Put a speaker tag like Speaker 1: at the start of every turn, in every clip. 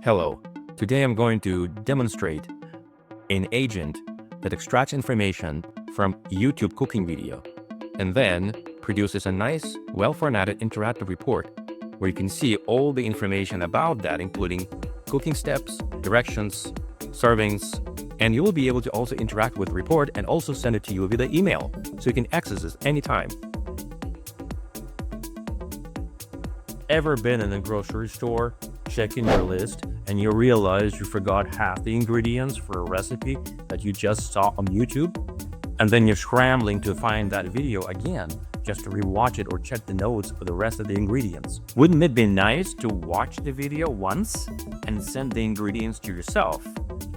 Speaker 1: Hello, today I'm going to demonstrate an agent that extracts information from YouTube cooking video and then produces a nice, well-formatted interactive report where you can see all the information about that, including cooking steps, directions, servings, and you will be able to also interact with the report and also send it to you via email so you can access this anytime. Ever been in a grocery store, checking your list, and you realize you forgot half the ingredients for a recipe that you just saw on YouTube? And then you're scrambling to find that video again just to rewatch it or check the notes for the rest of the ingredients. Wouldn't it be nice to watch the video once and send the ingredients to yourself?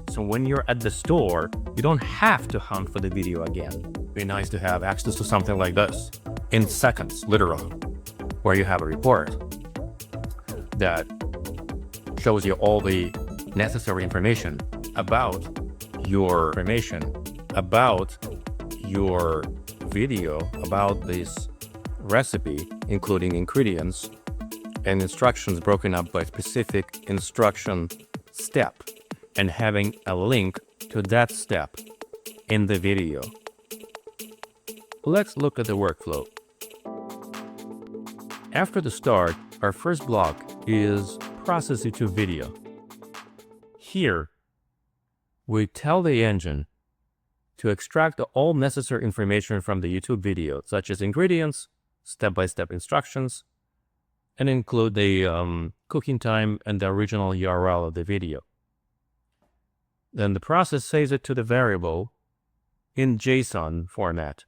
Speaker 1: So when you're at the store, you don't have to hunt for the video again. It'd be nice to have access to something like this in seconds, literally, where you have a report that shows you all the necessary information about your video, about this recipe, including ingredients and instructions broken up by specific instruction step, and having a link to that step in the video. Let's look at the workflow. After the start, our first block is process it to video. Here, we tell the engine to extract all necessary information from the YouTube video, such as ingredients, step-by-step instructions, and include the cooking time and the original URL of the video. Then the process saves it to the variable in JSON format.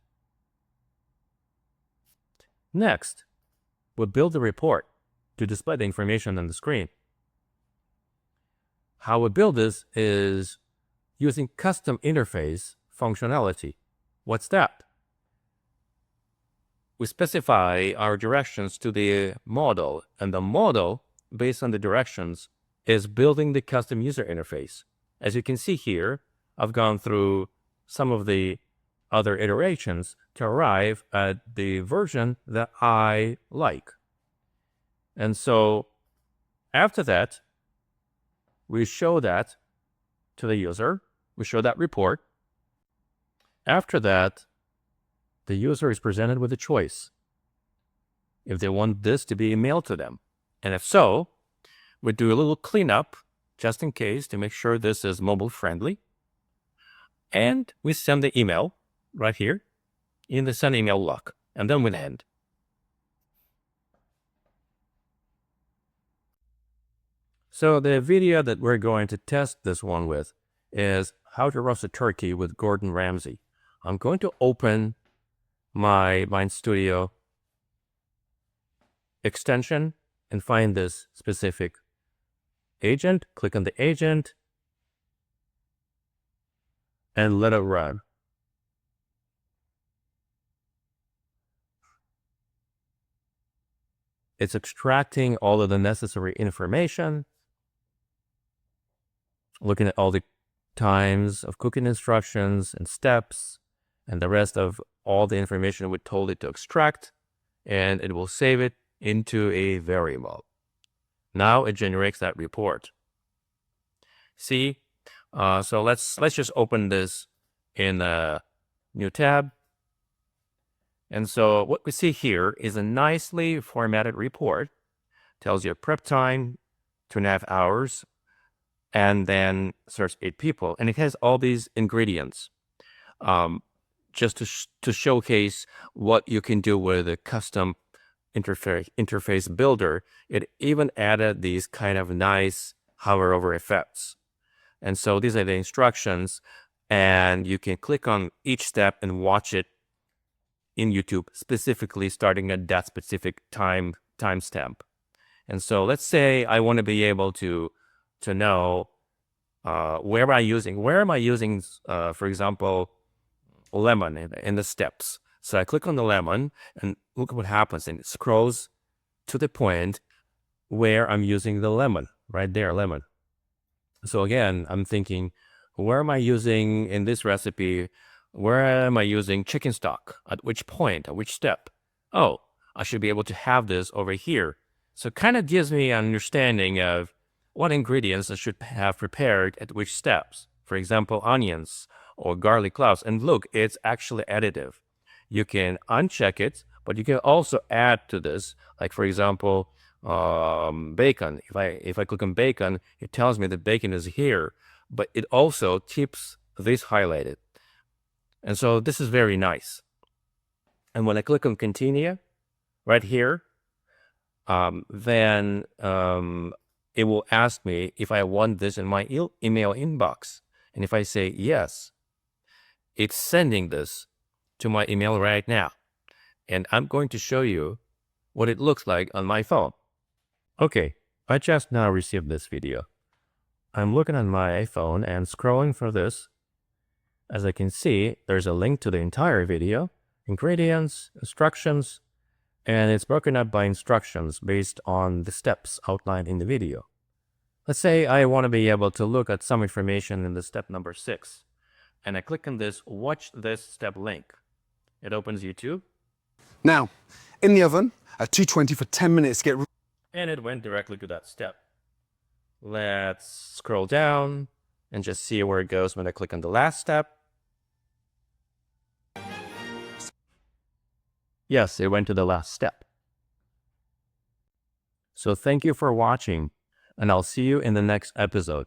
Speaker 1: Next, we build the report to display the information on the screen. How we build this is using custom interface functionality. What's that? We specify our directions to the model, and the model, based on the directions, is building the custom user interface. As you can see here, I've gone through some of the other iterations to arrive at the version that I like. And so after that, we show that to the user. We show that report. After that, the user is presented with a choice if they want this to be emailed to them. And if so, we do a little cleanup just in case to make sure this is mobile friendly. And we send the email right here in the send email lock, and then we end. So the video that we're going to test this one with is how to roast a turkey with Gordon Ramsay. I'm going to open my MindStudio extension and find this specific agent, click on the agent, and let it run. It's extracting all of the necessary information, looking at all the times of cooking instructions and steps and the rest of all the information we told it to extract, and it will save it into a variable. Now it generates that report. See, so let's just open this in a new tab. And so what we see here is a nicely formatted report. Tells you prep time, 2.5 hours, and then serves 8 people. And it has all these ingredients just to showcase what you can do with a custom interface builder. It even added these kind of nice hover over effects. And so these are the instructions, and you can click on each step and watch it in YouTube, specifically starting at that specific timestamp. And so let's say I want to be able to know where am I using, for example, lemon in the steps. So I click on the lemon and look what happens, and it scrolls to the point where I'm using the lemon, right there, lemon. So again, I'm thinking, where am I using in this recipe? Where am I using chicken stock? At which point? At which step? Oh, I should be able to have this over here. So it kind of gives me an understanding of what ingredients I should have prepared at which steps. For example, onions or garlic cloves. And look, it's actually additive. You can uncheck it, but you can also add to this. Like for example, bacon. If I click on bacon, it tells me that bacon is here, but it also keeps this highlighted. And so this is very nice. And when I click on continue right here, then it will ask me if I want this in my email inbox. And if I say yes, it's sending this to my email right now. And I'm going to show you what it looks like on my phone. Okay, I just now received this video. I'm looking at my iPhone and scrolling for this. As I can see, there's a link to the entire video, ingredients, instructions, and it's broken up by instructions based on the steps outlined in the video. Let's say I want to be able to look at some information in the step number 6, and I click on this watch this step link. It opens YouTube.
Speaker 2: Now, in the oven at 220 for 10 minutes to get...
Speaker 1: And it went directly to that step. Let's scroll down and just see where it goes when I click on the last step. Yes, it went to the last step. So thank you for watching, and I'll see you in the next episode.